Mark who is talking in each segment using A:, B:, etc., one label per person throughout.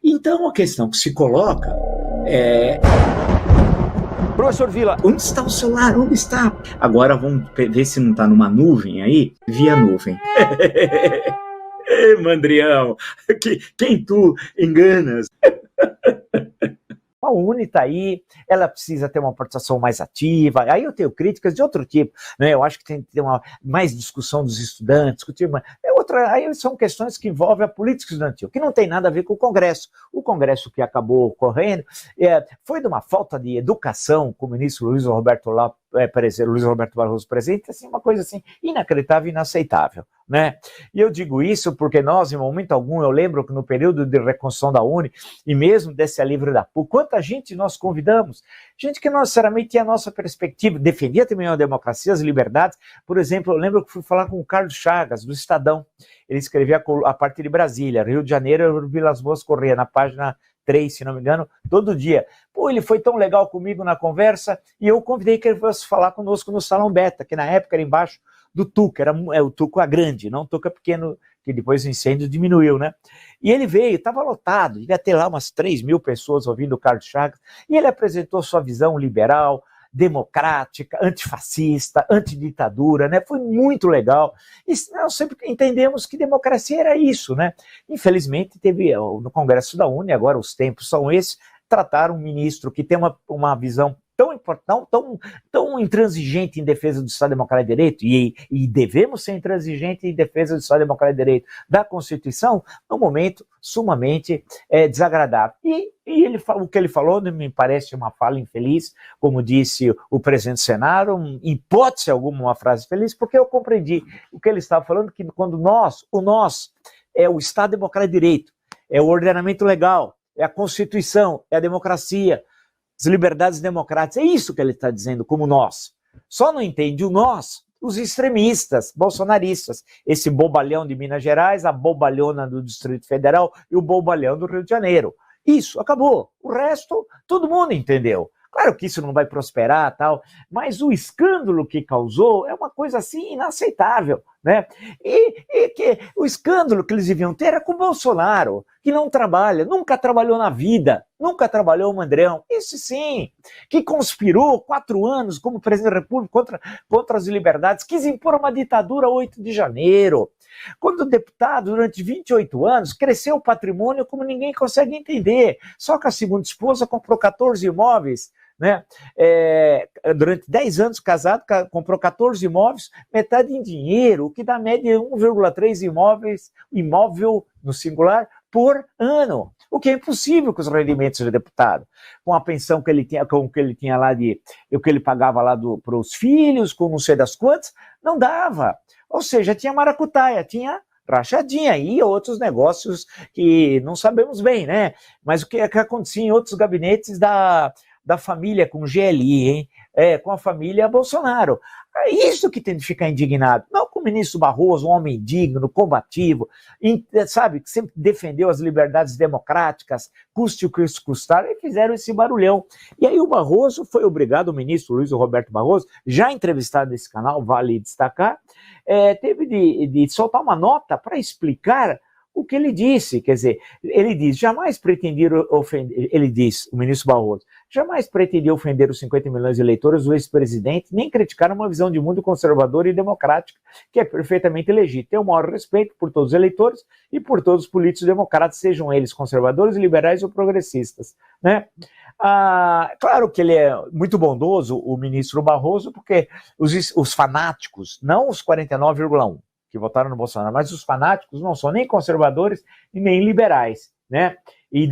A: Então a questão que se coloca é:
B: Professor Vila,
A: onde está o celular? Onde está? Agora vamos ver se não está numa nuvem aí, via nuvem. Mandrião, quem tu enganas?
B: a Uni está aí, ela precisa ter uma participação mais ativa. Aí eu tenho críticas de outro tipo, né? Eu acho que tem que ter mais discussão dos estudantes, discutir aí são questões que envolvem a política estudantil, que não tem nada a ver com o Congresso. O Congresso que acabou ocorrendo foi de uma falta de educação com o ministro Luiz Roberto Barroso presente, assim, uma coisa assim inacreditável e inaceitável, né? E eu digo isso porque nós, em momento algum, eu lembro que no período de reconstrução da Uni, e mesmo desse alívio da PUC, quanta gente nós convidamos, gente que não necessariamente tinha a nossa perspectiva, defendia também a democracia, as liberdades. Por exemplo, eu lembro que fui falar com o Carlos Chagas, do Estadão, ele escrevia a partir de Brasília, Rio de Janeiro, Vilas Boas Correia, na página 3, se não me engano, todo dia. Pô, ele foi tão legal comigo na conversa, e eu convidei que ele fosse falar conosco no Salão Beta, que na época era embaixo do Tuca, o Tuca grande, não o Tuca pequeno, que depois o incêndio diminuiu, né? E ele veio, estava lotado, devia ter lá umas 3.000 pessoas ouvindo o Carlos Chagas, e ele apresentou sua visão liberal, democrática, antifascista, antiditadura, né? Foi muito legal. E nós sempre entendemos que democracia era isso, né? Infelizmente, teve no Congresso da Uni, agora os tempos são esses, trataram um ministro que tem uma visão tão importante, tão intransigente em defesa do Estado Democrático de Direito, e devemos ser intransigentes em defesa do Estado Democrático de Direito da Constituição, num momento sumamente desagradável. E o que ele falou me parece uma fala infeliz, como disse o presidente do Senado, em hipótese alguma uma frase feliz, porque eu compreendi o que ele estava falando, que quando o nós é o Estado Democrático de Direito, é o ordenamento legal, é a Constituição, é a democracia, as liberdades democráticas, é isso que ele está dizendo, como nós. Só não entende o nós os extremistas, bolsonaristas, esse bobalhão de Minas Gerais, a bobalhona do Distrito Federal e o bobalhão do Rio de Janeiro. Isso, acabou. O resto, todo mundo entendeu. Claro que isso não vai prosperar, tal, mas o escândalo que causou é uma coisa assim inaceitável, né? E que o escândalo que eles deviam ter era com o Bolsonaro, que não trabalha, nunca trabalhou na vida, nunca trabalhou o Mandrião, esse sim, que conspirou 4 anos como presidente da República contra as liberdades, quis impor uma ditadura 8 de janeiro. Quando deputado, durante 28 anos, cresceu o patrimônio como ninguém consegue entender. Só que a segunda esposa comprou 14 imóveis, né? Durante 10 anos casado, comprou 14 imóveis, metade em dinheiro, o que dá média de 1,3 imóvel no singular por ano, o que é impossível com os rendimentos de deputado, com a pensão que ele tinha, com o que ele tinha lá o que ele pagava lá para os filhos, com não sei das quantas, não dava. Ou seja, tinha maracutaia, tinha rachadinha e outros negócios que não sabemos bem, né? Mas o que acontecia em outros gabinetes da família com GLI, hein? Com a família Bolsonaro. É isso que tem de ficar indignado. Não com o ministro Barroso, um homem digno, combativo, sabe, que sempre defendeu as liberdades democráticas, custe o que custar, e fizeram esse barulhão. E aí o Barroso foi obrigado, o ministro Luiz Roberto Barroso, já entrevistado nesse canal, vale destacar, teve de soltar uma nota para explicar o que ele disse. Quer dizer, ele diz, jamais pretendia ofender, ele diz, o ministro Barroso, jamais pretendia ofender os 50 milhões de eleitores do ex-presidente, nem criticar uma visão de mundo conservadora e democrática, que é perfeitamente legítima. Tenho o maior respeito por todos os eleitores e por todos os políticos democratas, sejam eles conservadores, liberais ou progressistas, né? Claro que ele é muito bondoso, o ministro Barroso, porque os fanáticos, não os 49,1%, que votaram no Bolsonaro, mas os fanáticos não são nem conservadores e nem liberais, né? E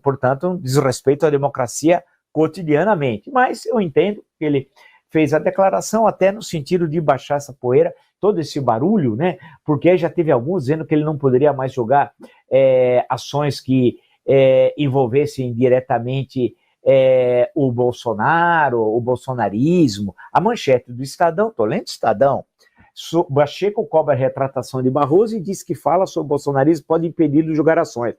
B: portanto, desrespeitam a democracia cotidianamente. Mas eu entendo que ele fez a declaração até no sentido de baixar essa poeira, todo esse barulho, né? Porque já teve alguns dizendo que ele não poderia mais jogar ações que envolvessem diretamente o Bolsonaro, o bolsonarismo. A manchete do Estadão, estou lendo o Estadão, Pacheco cobra a retratação de Barroso e diz que fala sobre o bolsonarismo pode impedir de jogar ações.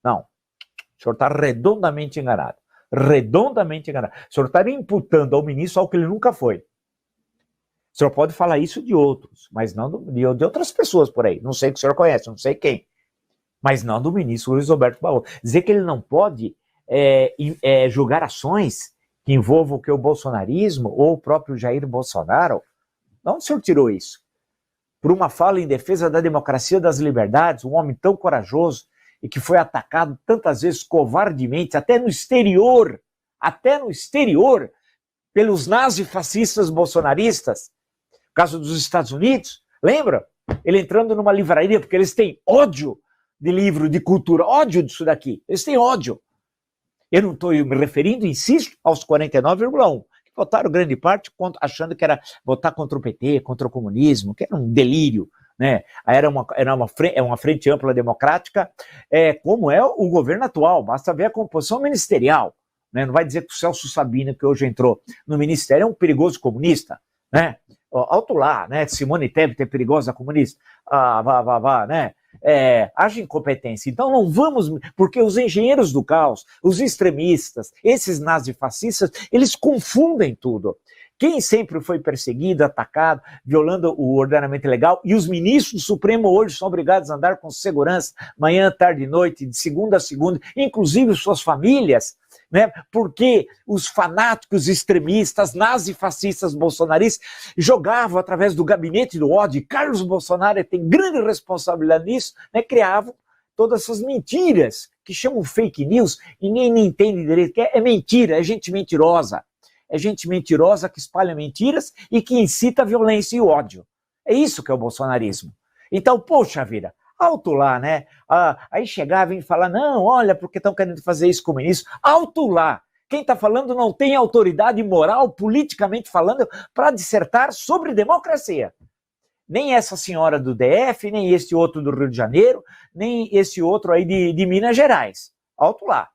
B: Não, o senhor está redondamente enganado. Redondamente enganado. O senhor está imputando ao ministro algo que ele nunca foi. O senhor pode falar isso de outros, mas não de outras pessoas por aí. Não sei que o senhor conhece, não sei quem. mas não do ministro Luiz Roberto Barroso. Dizer que ele não pode julgar ações que envolvam o bolsonarismo ou o próprio Jair Bolsonaro. De onde o senhor tirou isso? Por uma fala em defesa da democracia e das liberdades, um homem tão corajoso e que foi atacado tantas vezes covardemente, até no exterior, pelos nazifascistas bolsonaristas, no caso dos Estados Unidos, lembra? Ele entrando numa livraria, porque eles têm ódio de livro, de cultura, ódio disso daqui, eles têm ódio. Eu não estou me referindo, insisto, aos 49,1%, que votaram grande parte achando que era votar contra o PT, contra o comunismo, que era um delírio, né? Era uma frente ampla democrática, como é o governo atual, basta ver a composição ministerial, né? Não vai dizer que o Celso Sabino, que hoje entrou no ministério, é um perigoso comunista, né? Alto lá, né? Simone Tebet é perigosa comunista, né? Haja incompetência. Então não vamos, porque os engenheiros do caos, os extremistas, esses nazifascistas, eles confundem tudo. Quem sempre foi perseguido, atacado, violando o ordenamento legal, e os ministros do Supremo hoje são obrigados a andar com segurança, manhã, tarde e noite, de segunda a segunda, inclusive suas famílias, né? Porque os fanáticos extremistas, nazifascistas bolsonaristas, jogavam através do gabinete do ódio, e Carlos Bolsonaro tem grande responsabilidade nisso, né? Criavam todas essas mentiras, que chamam fake news, e ninguém entende direito, que é mentira, é gente mentirosa. É gente mentirosa que espalha mentiras e que incita a violência e o ódio. É isso que é o bolsonarismo. Então, poxa vida, alto lá, né? Aí chegava e falar, não, olha, porque estão querendo fazer isso com o ministro. Alto lá. Quem está falando não tem autoridade moral, politicamente falando, para dissertar sobre democracia. Nem essa senhora do DF, nem esse outro do Rio de Janeiro, nem esse outro aí de Minas Gerais. Alto lá.